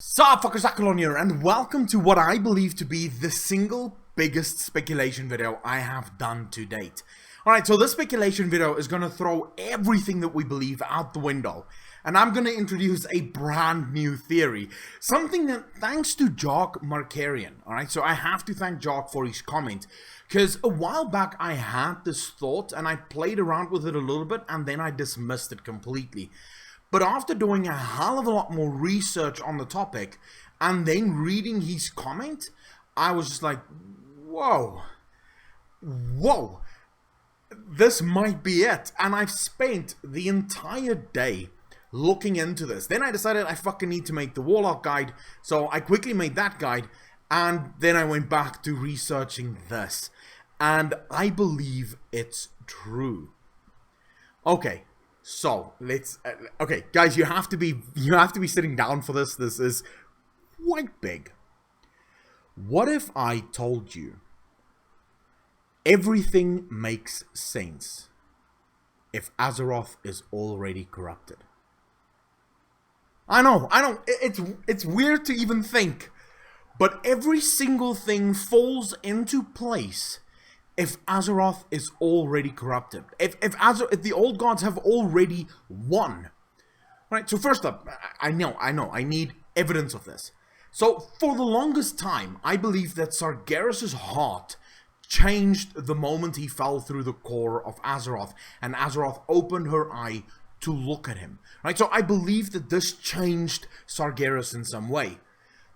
Sup fuckers, Accolonn here, and welcome to what I believe to be the single biggest speculation video I have done to date. Alright, so this speculation video is going to throw everything that we believe out the window, and I'm going to introduce a brand new theory. Something that, thanks to Yogg-Saron, alright, so I have to thank Yogg for his comment, because a while back I had this thought, and I played around with it a little bit, and then I dismissed it completely. But after doing a hell of a lot more research on the topic, and then reading his comment, I was just like, whoa, this might be it. And I've spent the entire day looking into this. Then I decided I fucking need to make the Warlock guide, so I quickly made that guide, and then I went back to researching this. And I believe it's true. Okay. So let's okay, guys, you have to be sitting down for this. This is quite big. What if I told you everything makes sense if Azeroth is already corrupted? I know, it's weird to even think, but every single thing falls into place if Azeroth is already corrupted, if the old gods have already won. Right, so first up, I know, I need evidence of this. So for the longest time, I believe that Sargeras' heart changed the moment he fell through the core of Azeroth, and Azeroth opened her eye to look at him. Right, so I believe that this changed Sargeras in some way.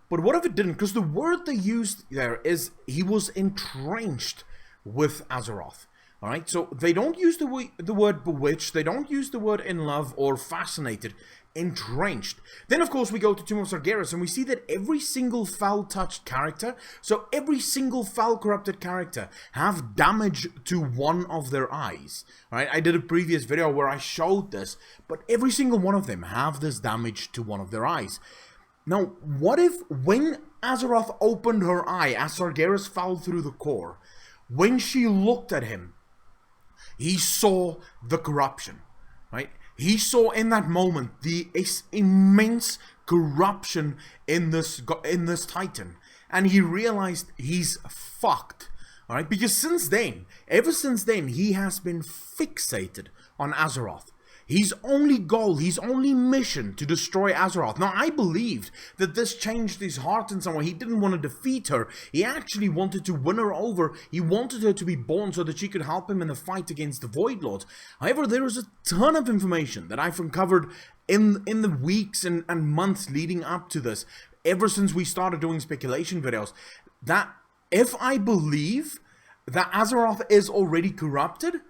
But what if it didn't? Because the word they used there is he was entrenched with Azeroth. Alright, so they don't use the word bewitched, they don't use the word in love or fascinated, entrenched. Then of course we go to Tomb of Sargeras and we see that every single foul touched character, so every single foul corrupted character have damage to one of their eyes. Alright, I did a previous video where I showed this, but every single one of them have this damage to one of their eyes. Now, what if when Azeroth opened her eye as Sargeras fell through the core, when she looked at him, he saw the corruption, right? He saw in that moment the immense corruption in this Titan, and he realized he's fucked, all right? Because since then, ever since then, he has been fixated on Azeroth. His only goal, his only mission to destroy Azeroth. Now, I believed that this changed his heart in some way. He didn't want to defeat her. He actually wanted to win her over. He wanted her to be born so that she could help him in the fight against the Void Lords. However, there is a ton of information that I've uncovered in the weeks and months leading up to this, ever since we started doing speculation videos, that if I believe that Azeroth is already corrupted,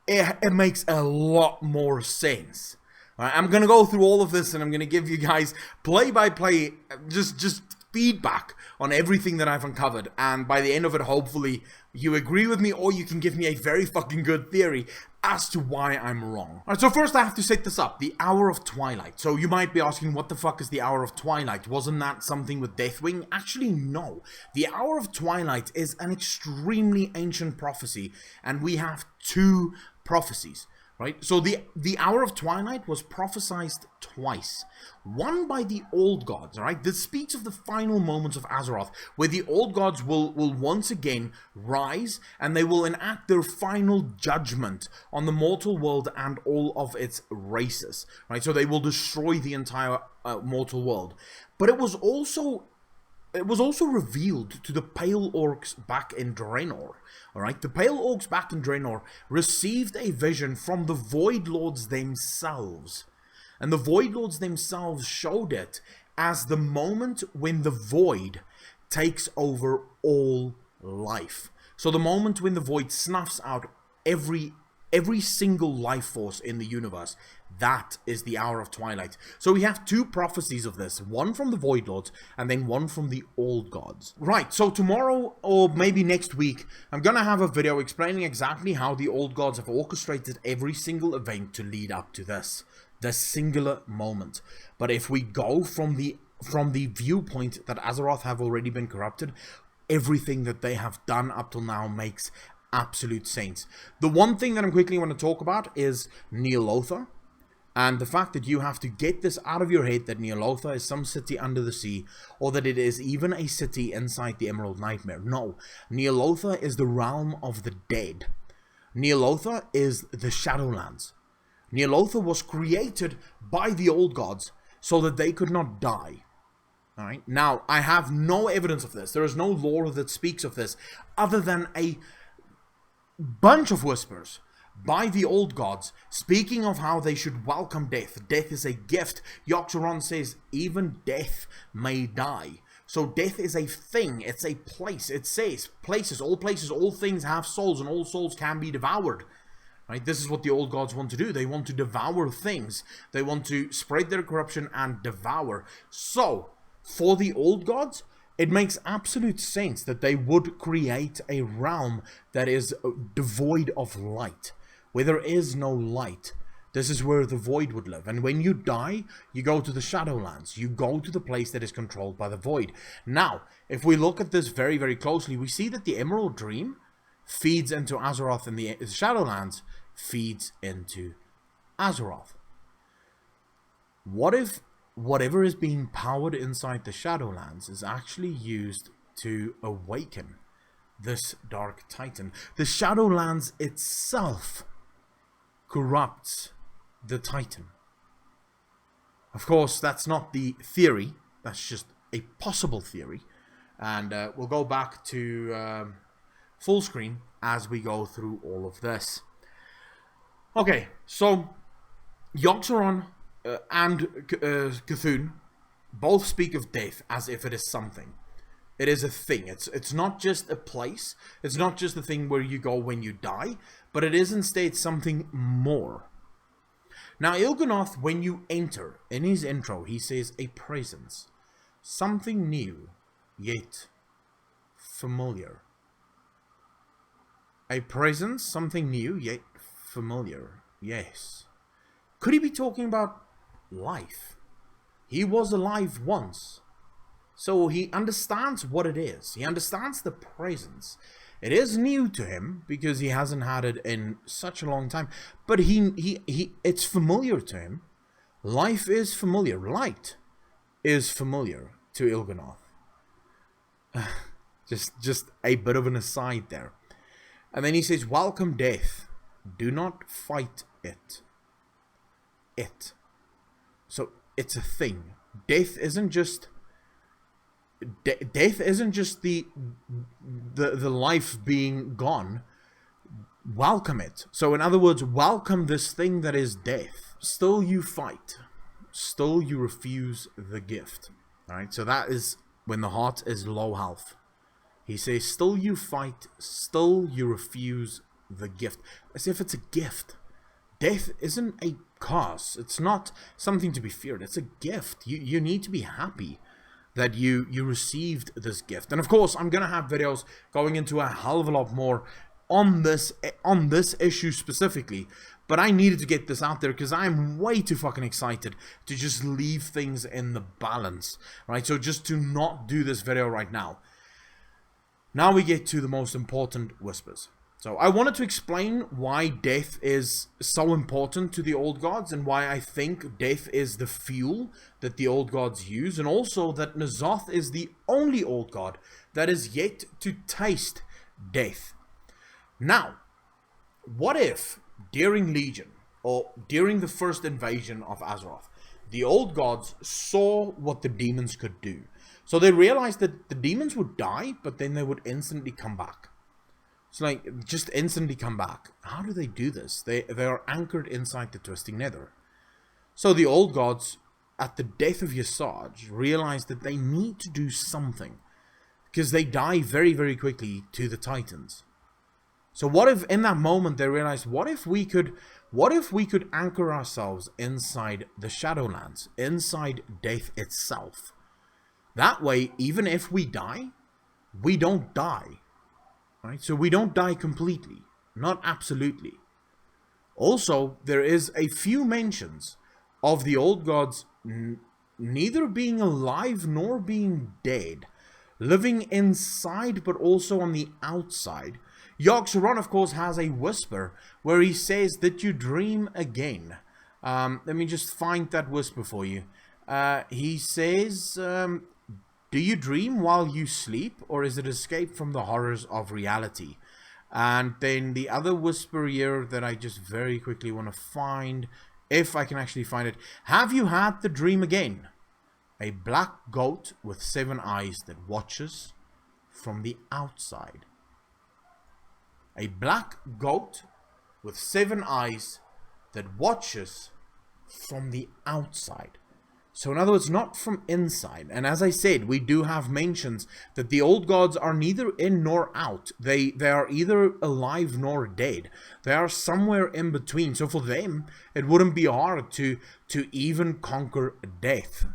it makes a lot more sense. Right, I'm going to go through all of this and I'm going to give you guys play-by-play, just feedback on everything that I've uncovered. And by the end of it, hopefully, you agree with me or you can give me a very fucking good theory as to why I'm wrong. Alright, so first I have to set this up. The Hour of Twilight. So you might be asking, what the fuck is the Hour of Twilight? Wasn't that something with Deathwing? Actually, no. The Hour of Twilight is an extremely ancient prophecy, and we have two prophecies, right? So the Hour of Twilight was prophesied twice. One by the old gods, alright? This speaks of the final moments of Azeroth, where the old gods will once again rise, and they will enact their final judgment on the mortal world and all of its races, right? So they will destroy the entire mortal world. But it was also revealed to the Pale Orcs back in Draenor. Alright, the Pale Orcs back in Draenor received a vision from the Void Lords themselves. And the Void Lords themselves showed it as the moment when the Void takes over all life. So the moment when the Void snuffs out every single life force in the universe. That is the Hour of Twilight. So we have two prophecies of this. One from the Void Lords, and then one from the Old Gods. Right, so tomorrow, or maybe next week, I'm gonna have a video explaining exactly how the Old Gods have orchestrated every single event to lead up to this singular moment. But if we go from the viewpoint that Azeroth have already been corrupted, everything that they have done up till now makes absolute sense. The one thing that I'm quickly want to talk about is Ny'alotha. And the fact that you have to get this out of your head that Ny'alotha is some city under the sea, or that it is even a city inside the Emerald Nightmare. No, Ny'alotha is the realm of the dead. Ny'alotha is the Shadowlands. Ny'alotha was created by the old gods so that they could not die. Alright, now I have no evidence of this. There is no lore that speaks of this other than a bunch of whispers by the old gods speaking of how they should welcome death. Death is a gift. Yogg-Saron says even death may die. So death is a thing. It's a place. It says places, all things have souls, and all souls can be devoured. Right? This is what the old gods want to do. They want to devour things. They want to spread their corruption and devour. So for the old gods, it makes absolute sense that they would create a realm that is devoid of light. Where there is no light, this is where the void would live. And when you die, you go to the Shadowlands. You go to the place that is controlled by the void. Now, if we look at this very, very closely, we see that the Emerald Dream feeds into Azeroth, and the Shadowlands feeds into Azeroth. What if whatever is being powered inside the Shadowlands is actually used to awaken this Dark Titan? The Shadowlands itself corrupts the Titan. Of course, that's not the theory. That's just a possible theory. And we'll go back to full screen as we go through all of this. Okay, so Yogg-Saron and Cthulhu both speak of death as if it is something. It is a thing. It's not just a place. It's not just a thing where you go when you die, but it is instead something more. Now, Il'gynoth, when you enter, in his intro, he says a presence. Something new, yet familiar. A presence, something new, yet familiar. Yes. Could he be talking about life? He was alive once. So he understands what it is. He understands the presence. It is new to him because he hasn't had it in such a long time. But it's familiar to him. Life is familiar. Light is familiar to Il'gynoth. Just a bit of an aside there. And then he says, welcome death. Do not fight it. So it's a thing. Death isn't just death isn't just the life being gone. Welcome it. So in other words, welcome this thing that is death. Still you fight. Still you refuse the gift. Alright, so that is when the heart is low health. He says, still you fight, still you refuse the gift. As if it's a gift. Death isn't a curse. It's not something to be feared. It's a gift. You need to be happy that you received this gift. And of course, I'm going to have videos going into a hell of a lot more on this issue specifically. But I needed to get this out there because I'm way too fucking excited to just leave things in the balance. Right? So just to not do this video right now. Now we get to the most important whispers. So I wanted to explain why death is so important to the old gods and why I think death is the fuel that the old gods use, and also that N'Zoth is the only old god that is yet to taste death. Now, what if during Legion or during the first invasion of Azeroth, the old gods saw what the demons could do? So they realized that the demons would die, but then they would instantly come back. It's like, just instantly come back. How do they do this? They are anchored inside the Twisting Nether. So the old gods, at the death of Yesarj, realized that they need to do something. Because they die very, very quickly to the Titans. So what if in that moment they realized, what if we could anchor ourselves inside the Shadowlands, inside death itself? That way, even if we die, we don't die. Right? So we don't die completely, not absolutely. Also, there is a few mentions of the old gods neither being alive nor being dead, living inside but also on the outside. Yogg-Saron, of course, has a whisper where he says that you dream again, Let me just find that whisper for you. He says, do you dream while you sleep, or is it escape from the horrors of reality? And then the other whisper here that I just very quickly want to find, if I can actually find it. Have you had the dream again? A black goat with 7 eyes that watches from the outside. A black goat with 7 eyes that watches from the outside. So in other words, not from inside. And as I said, we do have mentions that the old gods are neither in nor out. They are either alive nor dead. They are somewhere in between. So for them, it wouldn't be hard to even conquer death.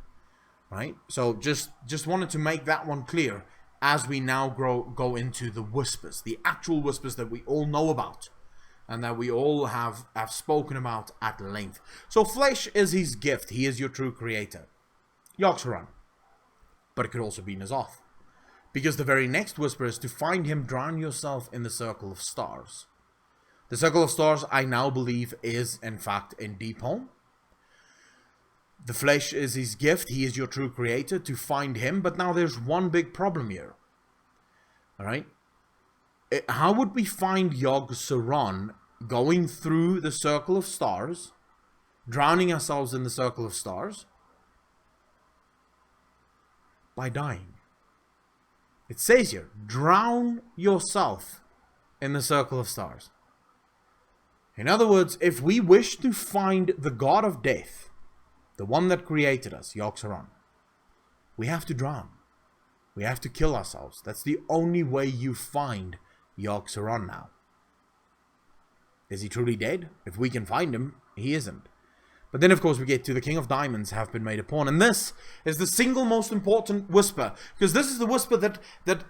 Right? So just wanted to make that one clear as we now go into the whispers. The actual whispers that we all know about. And that we all have spoken about at length. So flesh is his gift. He is your true creator. Yogg-Saron. But it could also be Ny'alotha. Because the very next whisper is to find him, drown yourself in the circle of stars. The circle of stars, I now believe, is in fact in Deep Home. The flesh is his gift. He is your true creator. To find him. But now there's one big problem here. Alright? How would we find Yogg-Saron going through the circle of stars, drowning ourselves in the circle of stars, by dying? It says here, drown yourself in the circle of stars. In other words, if we wish to find the god of death, the one that created us, Yogg-Saron, we have to drown. We have to kill ourselves. That's the only way you find Yogg-Saron now. Is he truly dead? If we can find him, he isn't. But then of course we get to the King of Diamonds have been made a pawn. And this is the single most important whisper. Because this is the whisper that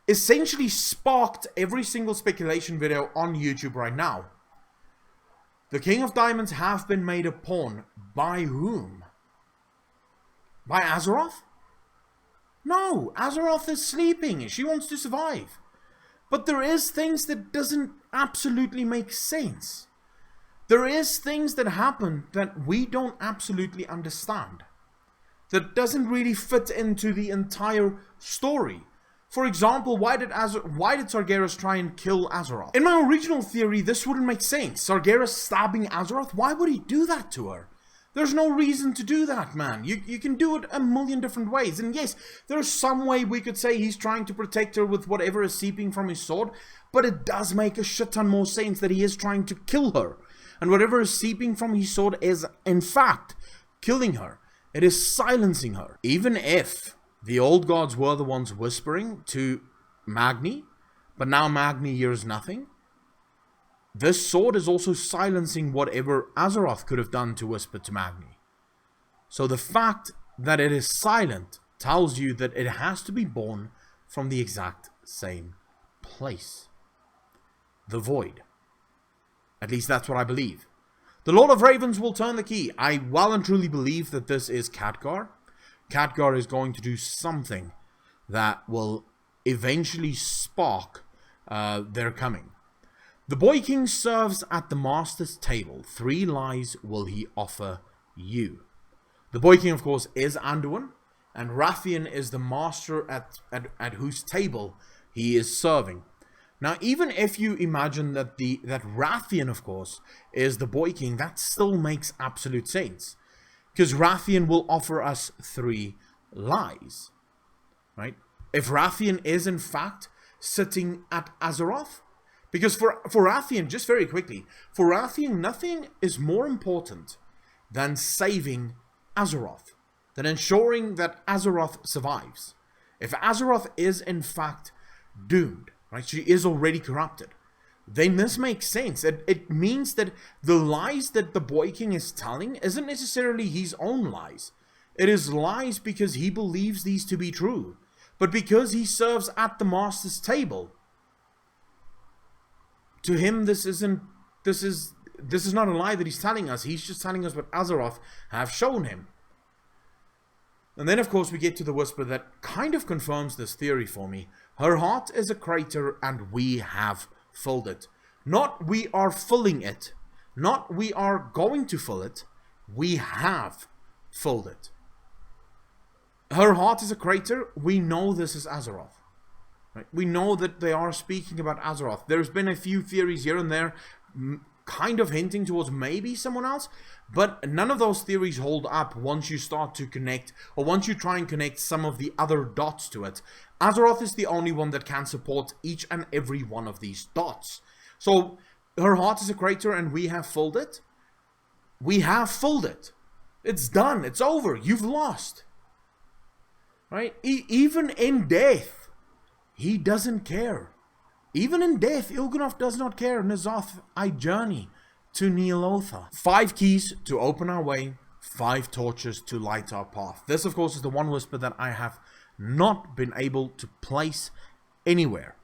essentially sparked every single speculation video on YouTube right now. The King of Diamonds have been made a pawn. By whom? By Azeroth? No, Azeroth is sleeping. She wants to survive. But there is things that doesn't absolutely make sense. There is things that happen that we don't absolutely understand. That doesn't really fit into the entire story. For example, why did Sargeras try and kill Azeroth? In my original theory, this wouldn't make sense. Sargeras stabbing Azeroth? Why would he do that to her? There's no reason to do that, man. You can do it a million different ways. And yes, there's some way we could say he's trying to protect her with whatever is seeping from his sword. But it does make a shit ton more sense that he is trying to kill her. And whatever is seeping from his sword is, in fact, killing her. It is silencing her. Even if the old gods were the ones whispering to Magni, but now Magni hears nothing, this sword is also silencing whatever Azeroth could have done to whisper to Magni. So the fact that it is silent tells you that it has to be born from the exact same place. The Void. At least that's what I believe. The Lord of Ravens will turn the key. I well and truly believe that this is Khadgar. Khadgar is going to do something that will eventually spark their coming. The Boy King serves at the Master's table. 3 lies will he offer you. The Boy King, of course, is Anduin, and Rathian is the Master at whose table he is serving. Now, even if you imagine that Rathian, of course, is the Boy King, that still makes absolute sense. Because Rathian will offer us 3 lies. Right? If Rathian is, in fact, sitting at Azeroth, because for Rathian, just very quickly, for Rathian, nothing is more important than saving Azeroth, than ensuring that Azeroth survives. If Azeroth is in fact doomed, right, she is already corrupted, then this makes sense. It means that the lies that the Boy King is telling isn't necessarily his own lies. It is lies because he believes these to be true. But because he serves at the Master's table, to him, this is not a lie that he's telling us. He's just telling us what Azeroth have shown him. And then, of course, we get to the whisper that kind of confirms this theory for me. Her heart is a crater and we have filled it. Not we are filling it. Not we are going to fill it. We have filled it. Her heart is a crater. We know this is Azeroth. Right? We know that they are speaking about Azeroth. There's been a few theories here and there, kind of hinting towards maybe someone else, but none of those theories hold up once you start to connect, or once you try and connect some of the other dots to it. Azeroth is the only one that can support each and every one of these dots. So, her heart is a crater and we have filled it. We have filled it. It's done. It's over. You've lost. Right? Even in death, he doesn't care. Even in death, Il'gynoth does not care. N'Zoth, I journey to Ny'alotha. 5 keys to open our way, 5 torches to light our path. This, of course, is the one whisper that I have not been able to place anywhere.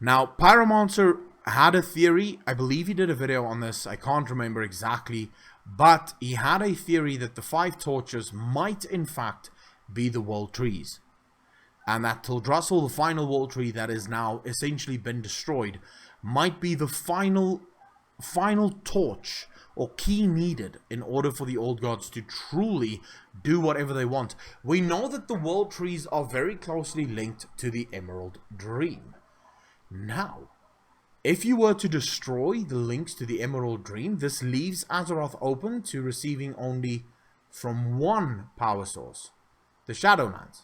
Now, Pyromancer had a theory. I believe he did a video on this. I can't remember exactly. But he had a theory that the 5 torches might, in fact, be the world trees. And that Teldrassil, the final world tree that is now essentially been destroyed, might be the final torch or key needed in order for the old gods to truly do whatever they want. We know that the world trees are very closely linked to the Emerald Dream. Now, if you were to destroy the links to the Emerald Dream, this leaves Azeroth open to receiving only from one power source, the Shadowlands.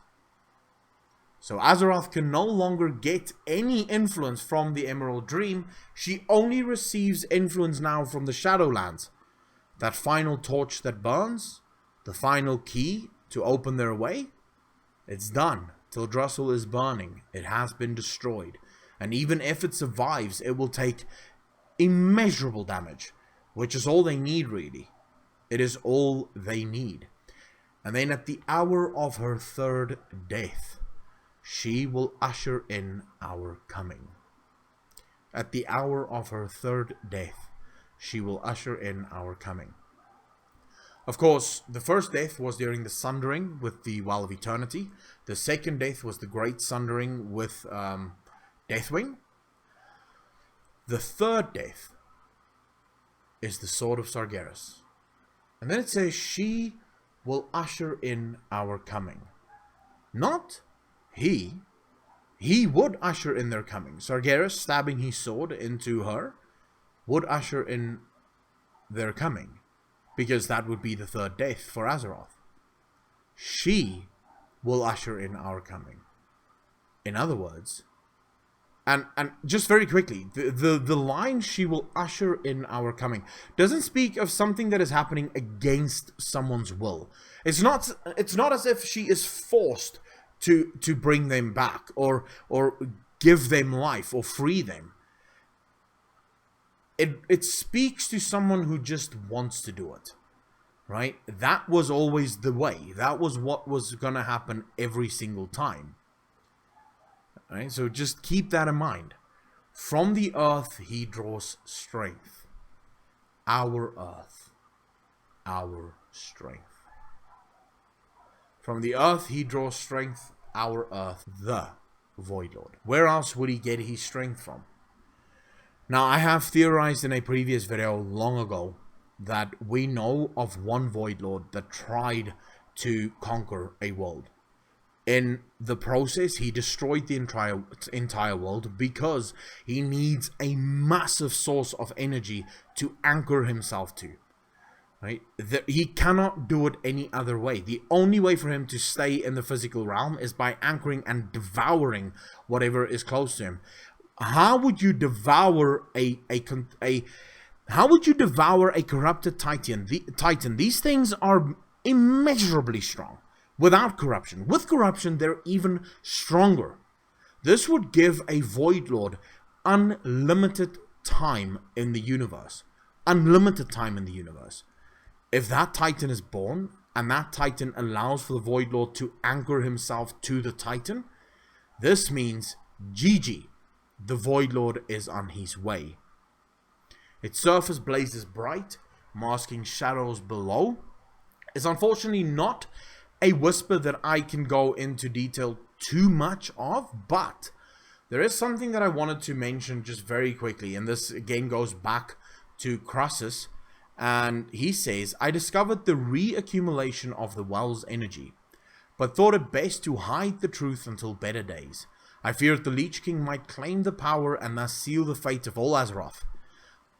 So Azeroth can no longer get any influence from the Emerald Dream. She only receives influence now from the Shadowlands. That final torch that burns, the final key to open their way, it's done. Teldrassil is burning. It has been destroyed. And even if it survives, it will take immeasurable damage, which is all they need, really. It is all they need. And then at the hour of her 3rd death, she will usher in our coming. At the hour of her 3rd death, she will usher in our coming. Of course, the first death was during the Sundering with the Well of Eternity. The second death was the Great Sundering with Deathwing. The 3rd death is the Sword of Sargeras. And then it says she will usher in our coming. Not he would usher in their coming. Sargeras, stabbing his sword into her, would usher in their coming, because that would be the 3rd death for Azeroth. She will usher in our coming. In other words, and just very quickly, the line "she will usher in our coming" doesn't speak of something that is happening against someone's will. It's not as if she is forced to bring them back, or give them life, or free them. It speaks to someone who just wants to do it, right? That was always the way. That was what was gonna happen every single time, right? So just keep that in mind. From the earth he draws strength. Our earth, our strength. From the earth he draws strength, our earth, the Void Lord. Where else would he get his strength from? Now, I have theorized in a previous video long ago that we know of one Void Lord that tried to conquer a world. In the process, he destroyed the entire world because he needs a massive source of energy to anchor himself to. Right? He cannot do it any other way. The only way for him to stay in the physical realm is by anchoring and devouring whatever is close to him. How would you devour how would you devour a corrupted Titan? These things are immeasurably strong. Without corruption. With corruption, they're even stronger. This would give a Void Lord unlimited time in the universe. Unlimited time in the universe. If that Titan is born, and that Titan allows for the Void Lord to anchor himself to the Titan, this means GG. The Void Lord is on his way. Its surface blazes bright, masking shadows below. It's unfortunately not a whisper that I can go into detail too much of, but there is something that I wanted to mention just very quickly, and this again goes back to Crassus And he says, I discovered the reaccumulation of the well's energy, but thought it best to hide the truth until better days. I feared the Lich King might claim the power and thus seal the fate of all Azeroth.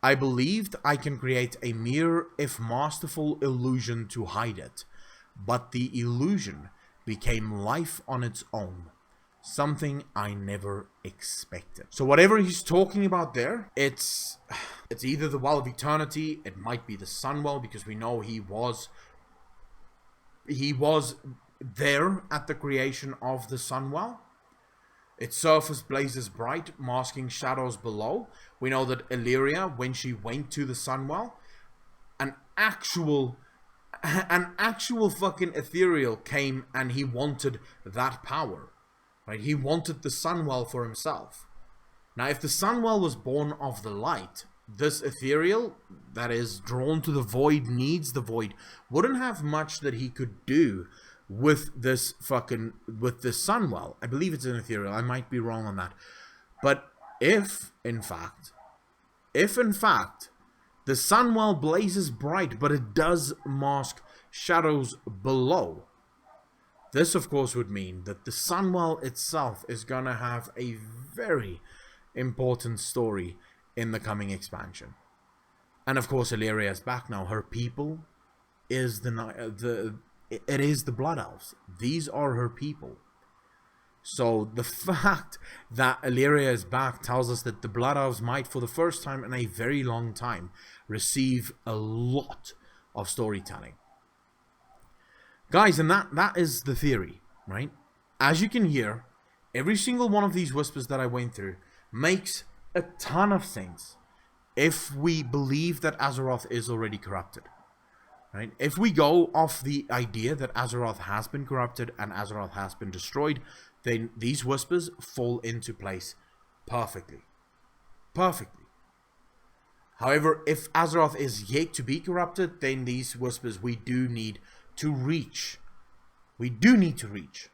I believed I can create a mere, if masterful, illusion to hide it, but the illusion became life on its own. Something I never expected. So whatever he's talking about there, it's either the Well of Eternity, it might be the Sunwell, because we know he was there at the creation of the Sunwell. Its surface blazes bright, masking shadows below. We know that Illyria, when she went to the Sunwell, an actual fucking ethereal came and he wanted that power. Right? He wanted the Sunwell for himself. Now, if the Sunwell was born of the light, this ethereal that is drawn to the void, needs the void, wouldn't have much that he could do with this Sunwell. I believe it's an ethereal. I might be wrong on that. But if in fact the Sunwell blazes bright, but it does mask shadows below, this, of course, would mean that the Sunwell itself is going to have a very important story in the coming expansion. And, of course, Illyria is back now. Her people is the Blood Elves. These are her people. So, the fact that Illyria is back tells us that the Blood Elves might, for the first time in a very long time, receive a lot of storytelling. Guys, and that is the theory, right? As you can hear, every single one of these whispers that I went through makes a ton of sense if we believe that Azeroth is already corrupted, right? If we go off the idea that Azeroth has been corrupted and Azeroth has been destroyed, then these whispers fall into place perfectly. Perfectly. However, if Azeroth is yet to be corrupted, then these whispers we do need to reach. We do need to reach.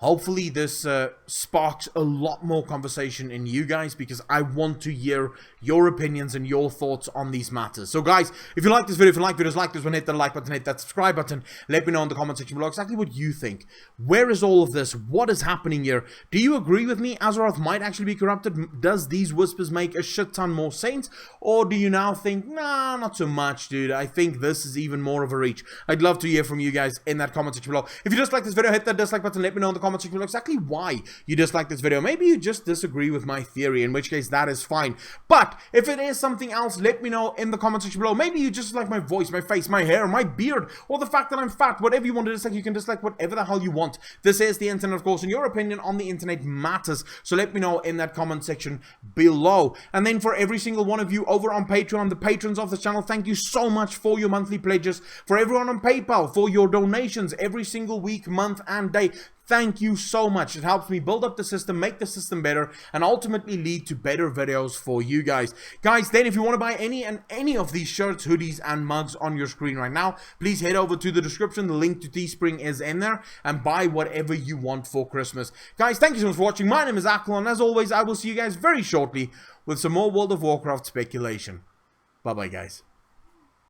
Hopefully this sparks a lot more conversation in you guys, because I want to hear your opinions and your thoughts on these matters. So guys, if you like this video, if you like videos like this one, hit that like button, hit that subscribe button. Let me know in the comment section below exactly what you think. Where is all of this? What is happening here? Do you agree with me? Azeroth might actually be corrupted. Does these whispers make a shit ton more sense? Or do you now think, nah, not so much, dude. I think this is even more of a reach. I'd love to hear from you guys in that comment section below. If you just like this video, hit that dislike button. Let me know in the comment section below exactly why you dislike this video. Maybe you just disagree with my theory, in which case that is fine. But if it is something else, let me know in the comment section below. Maybe you just like my voice, my face, my hair, my beard, or the fact that I'm fat. Whatever you want to dislike, you can dislike whatever the hell you want. This is the internet, of course, and your opinion on the internet matters. So let me know in that comment section below. And then for every single one of you over on Patreon, the patrons of the channel, thank you so much for your monthly pledges. For everyone on PayPal, for your donations every single week, month, and day. Thank you so much. It helps me build up the system, make the system better, and ultimately lead to better videos for you guys. Guys, then if you want to buy any of these shirts, hoodies, and mugs on your screen right now, please head over to the description. The link to Teespring is in there, and buy whatever you want for Christmas. Guys, thank you so much for watching. My name is Accolonn. As always, I will see you guys very shortly with some more World of Warcraft speculation. Bye-bye, guys.